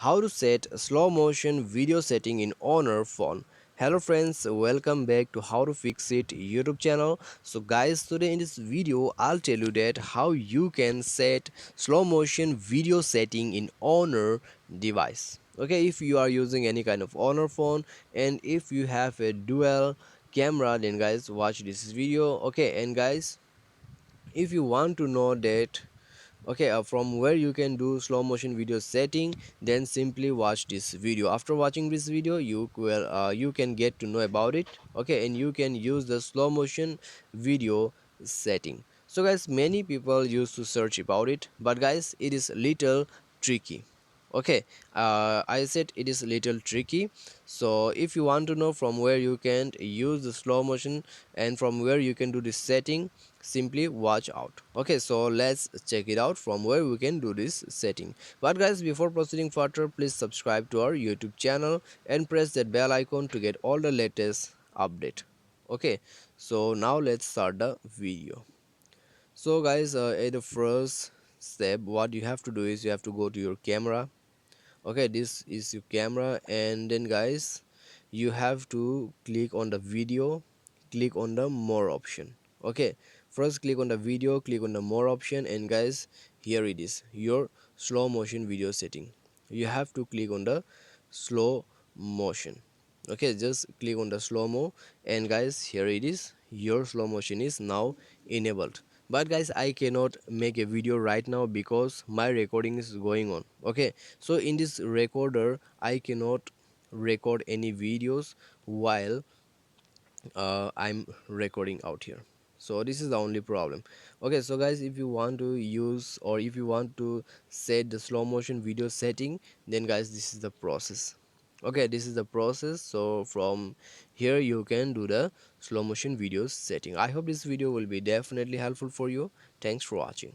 How to set slow motion video setting in Honor phone. Hello friends, welcome back to How to Fix It YouTube channel. So guys, today in this video I'll tell you that how you can set slow motion video setting in Honor device. Okay, if you are using any kind of Honor phone and if you have a dual camera, then guys watch this video. Okay, and guys, if you want to know that from where you can do slow motion video setting, then simply watch this video. After watching this video you can get to know about it. Okay, and you can use the slow motion video setting. So guys, many people used to search about it, but guys, it is little tricky. Okay, I said it is little tricky. So if you want to know from where you can use the slow motion and from where you can do this setting, simply watch out. Okay, so let's check it out from where we can do this setting. But guys, before proceeding further, please subscribe to our YouTube channel and press that bell icon to get all the latest update. Okay, so now let's start the video. So guys, at the first step, what you have to do is you have to go to your camera. Okay, this is your camera, and then guys, you have to click on the video, click on the more option. Okay, first click on the video, click on the more option, and guys, here it is, your slow motion video setting. You have to click on the slow motion. Okay, just click on the slow mo, and guys, here it is, your slow motion is now enabled. But guys, I cannot make a video right now because my recording is going on. Okay, so in this recorder I cannot record any videos while I'm recording out here. So this is the only problem. Okay, so guys, if you want to use or if you want to set the slow motion video setting, then guys, this is the process. Okay, this is the process. So from here you can do the slow motion videos setting. I hope this video will be definitely helpful for you. Thanks for watching.